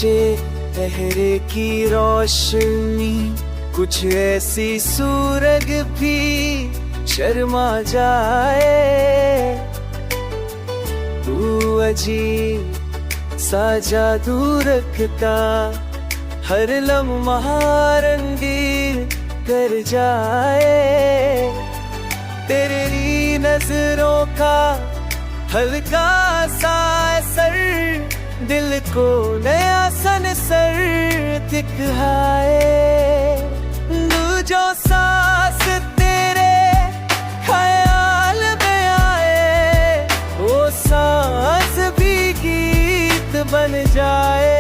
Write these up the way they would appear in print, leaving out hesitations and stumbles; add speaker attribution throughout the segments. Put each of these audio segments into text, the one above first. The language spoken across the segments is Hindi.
Speaker 1: सोचे पहरे की रोशनी, कुछ ऐसी सूरज भी शर्मा जाए। तू अजीब सा जादू रखता, हर लम्हा रंगीन कर जाए। तेरी नजरों का हल्का सा असर दिल को नया सनसर दिखाए। जो सांस तेरे ख्याल में आए, वो सांस भी गीत बन जाए।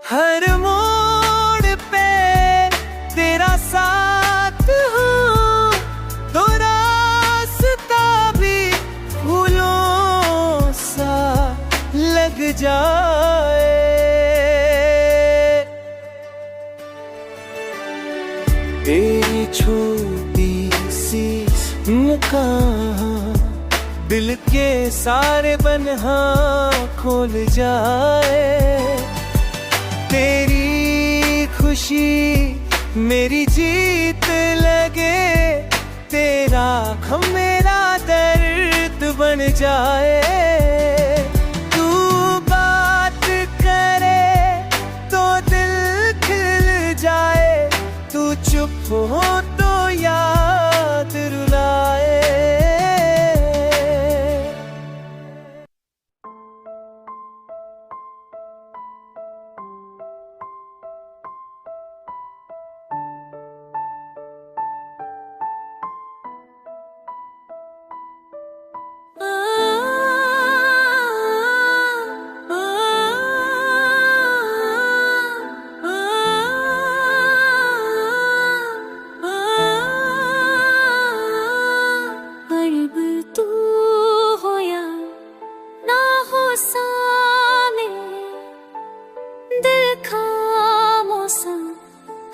Speaker 1: हर मोड़ पे तेरा साथ हो, तो रास्ता भी फूलों सा लग जाए। तेरी छोटी सी मुस्कान दिल के सारे बन्हा खोल जाए। तेरी खुशी मेरी जीत लगे, तेरा गम मेरा दर्द बन जाए। तू बात करे तो दिल खिल जाए, तू चुप हो तो याद रुलाए।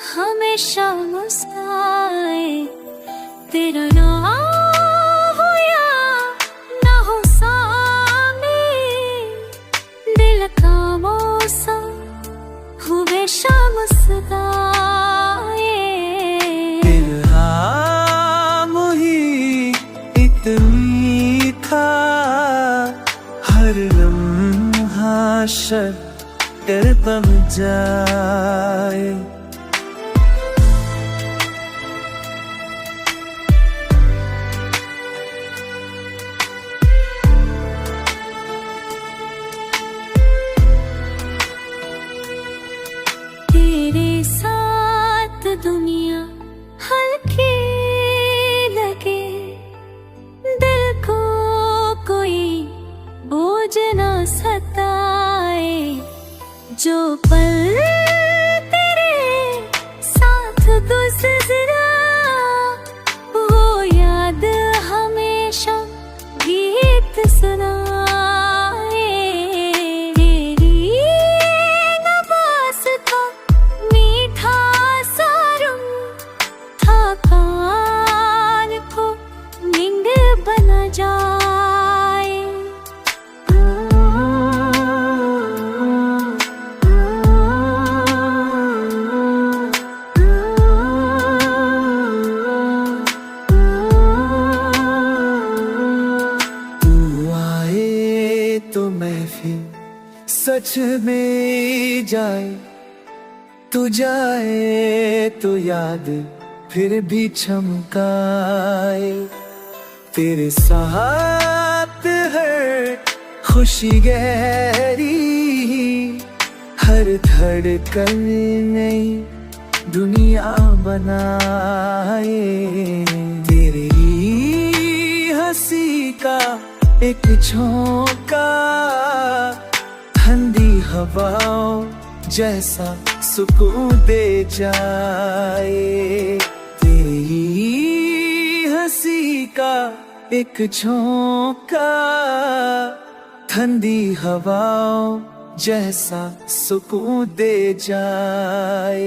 Speaker 2: हमेशा मुस्काए, तेरा ना हो या ना हो सामने, दिल का मौसम हमेशा मुस्काए।
Speaker 1: इल्हाम ही इतनी था, हर लम्हा शक्कर बन जाए।
Speaker 2: तेरे साथ दुनिया हल्की लगे, दिल को कोई बोझ ना सताए। जो पल तेरे साथ गुजरा, वो याद हमेशा गीत सुनाए। तेरी नवाज़ का मीठा सारुम थकान को नींद बना जाए।
Speaker 1: तो महफिल सच में जाए, तू जाए तो याद फिर भी चमकाए। तेरे साथ हर खुशी गहरी, हर धड़कन नई दुनिया बनाए। तेरी हंसी का एक झोंका ठंडी हवाओं जैसा सुकून दे जाए। तेरी का एक झोंका, ठंडी हवाओं जैसा सुकून दे जाए।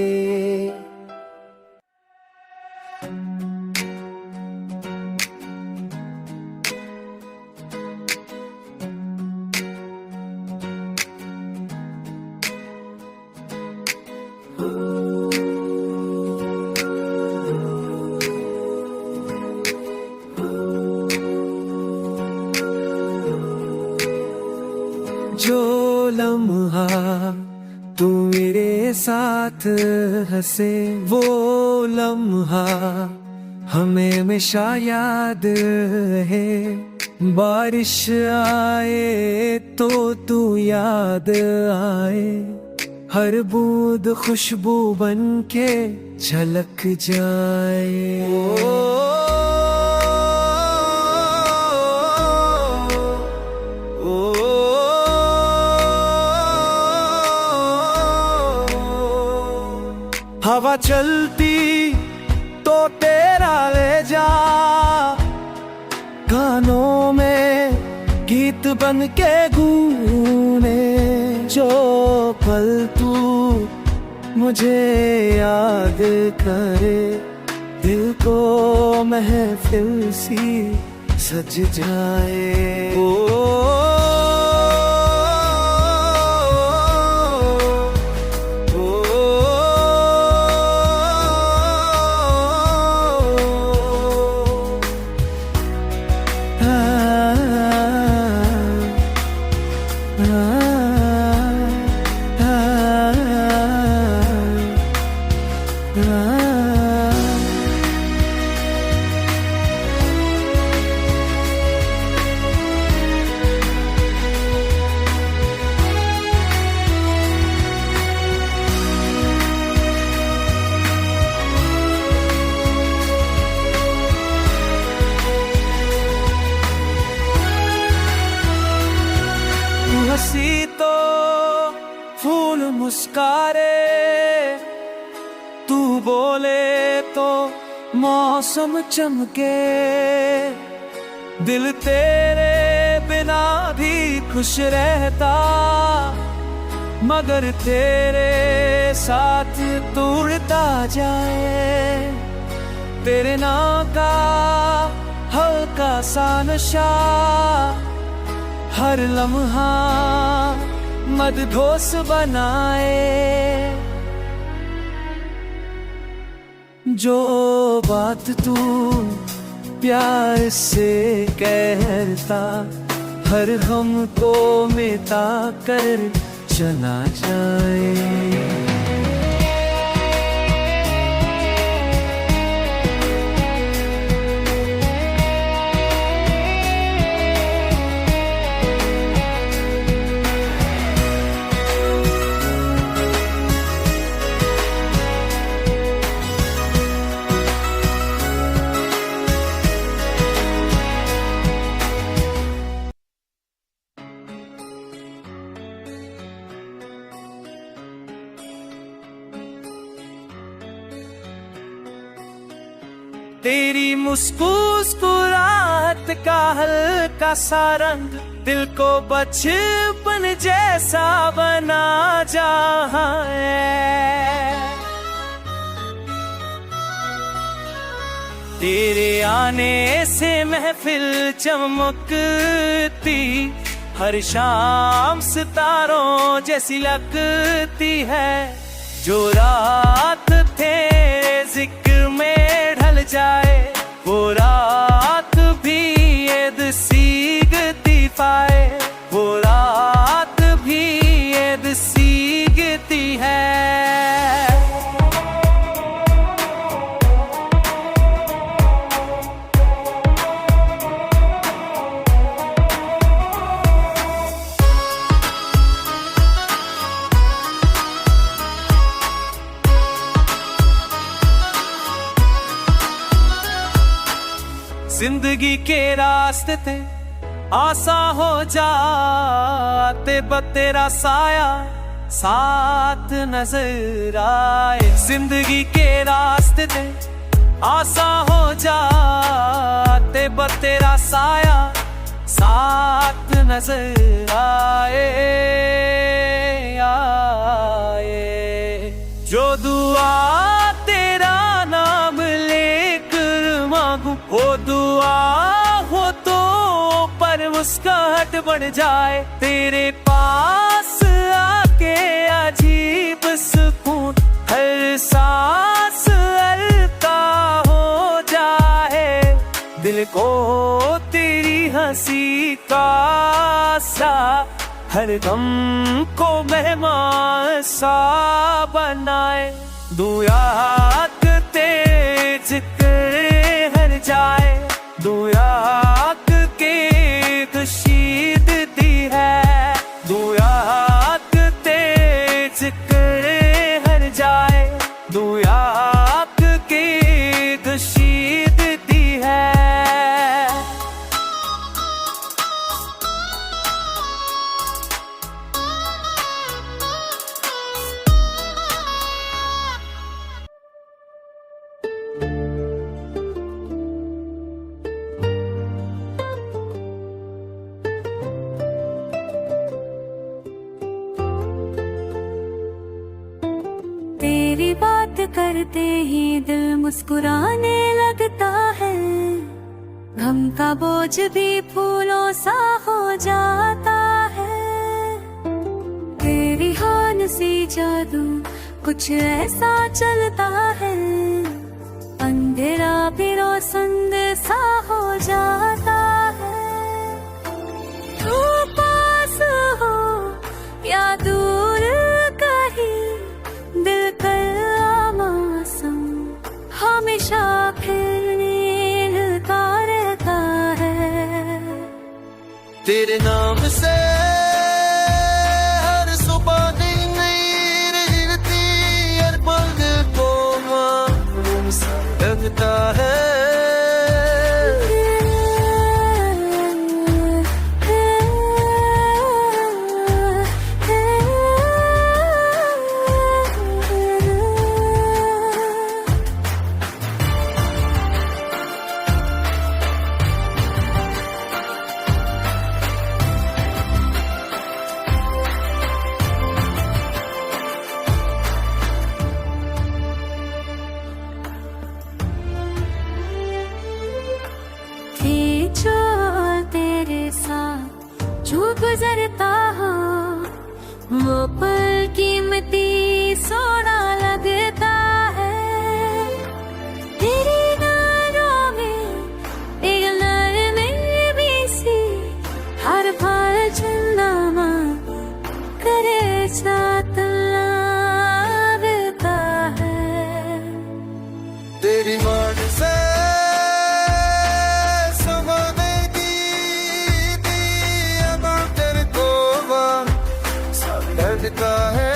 Speaker 1: जो लम्हा तू मेरे साथ हंसे, वो लम्हा हमें हमेशा याद है। बारिश आए तो तू याद आए, हर बूंद खुशबू बन के झलक जाए। हवा चलती तो तेरा ले जा, कानों में गीत बन के गूंजे। जो पल तू मुझे याद करे, दिल को महफिल सी सज जाए। हंसी तो फूल मुस्कारे, तू बोले तो मौसम चमके। दिल तेरे बिना भी खुश रहता, मगर तेरे साथ टूटता जाए। तेरे नाम का हल्का सा नशा हर लम्हा मदहोश बनाए। जो बात तू प्यार से कहता, हर गम को मिटा कर चला जाए। तेरी मुस्कुराहट का हल्का सा रंग दिल को बचपन जैसा बना जाए। तेरे आने से महफिल चमकती, हर शाम सितारों जैसी लगती है। जो रात तेरे जिक्र में ढल जाए, वो रात भी येद सीखती पाए। वो रात भी येद सीखती है। जिंदगी के रास्ते थे आसान हो जाते, बस तेरा साया साथ नजर आए। जिंदगी के रास्ते थे आसान हो जाते, बस तेरा साया साथ नजर आए जो दुआ तेरा नाम लेकर मांगू हो दुआ हो तो पर मुस्कुराहट बढ़ जाए तेरे पास आके अजीब सुकून हर सांस हल्का हो जाए दिल को तेरी हंसी का सा हर गम को मेहमान सा बनाए दुआ तेज करे हर जाए दुआ के कशीद दी है दुआ तेज करे हर जाए दुआ के कशीद दी है
Speaker 2: तेरी बात करते ही दिल मुस्कुराने लगता है गम का बोझ भी फूलों सा हो जाता है तेरी हान सी जादू कुछ ऐसा चलता है अंधेरा भी रोशन सा हो जाता है तू पास हो या दूर कहीं दिल का मौसम हमेशा फिरने लगा रहता है
Speaker 1: तेरे नाम से हर सुबह नई रहती हर पल को मालूम सा लगता है
Speaker 2: जो तेरे साथ जो गुजरता हो वो पल कीमती सोना लगता है तेरी नजरों में एक नरमी भी सी हर पल चंदा करे साथ लगता है
Speaker 1: तेरी मान से लगता है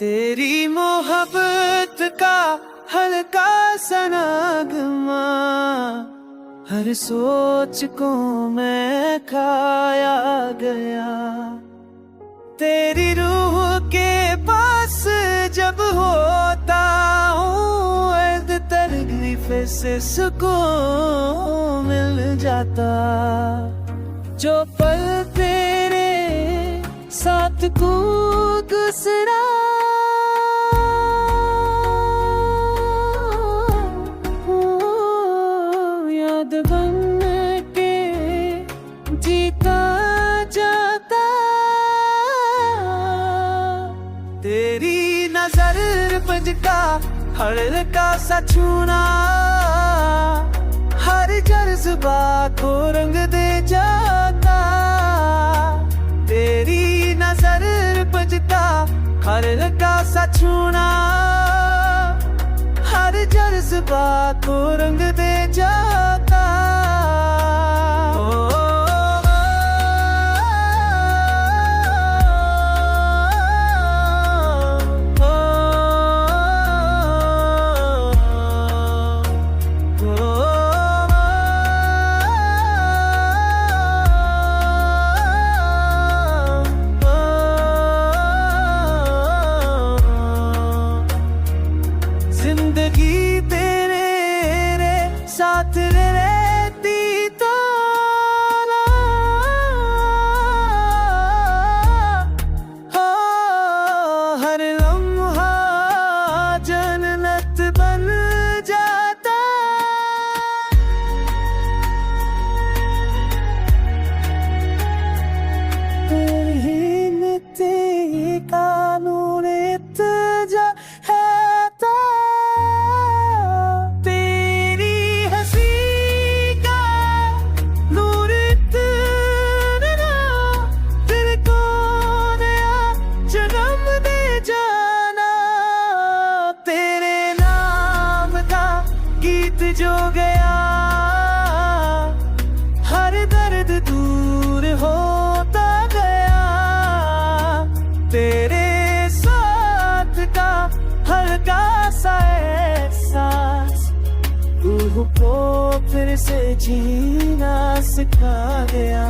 Speaker 1: तेरी मोहब्बत का हल्का सा नगमा हर सोच को मैं खाया गया तेरी रूह के पास जब होता हूँ अर्द तकलीफ से सुकून मिल जाता जो पल तेरे साथ तू गुजरा याद बन के जीता जाता तेरी नजर बज का हल्का सा छूना हर जज्बा को रंग दे जाता, तेरी नजर बजता हल्का सा छूना हर जज्बा को रंग दे जाता। जिंदगी तेरे साथ रहती तो ना, हो हर लम्हा जन्नत बन जाता। तेरी कानून इत्जा है जो गया हर दर्द दूर होता गया, तेरे साथ का हल्का सा एहसास रूह को फिर से जीना सिखा गया।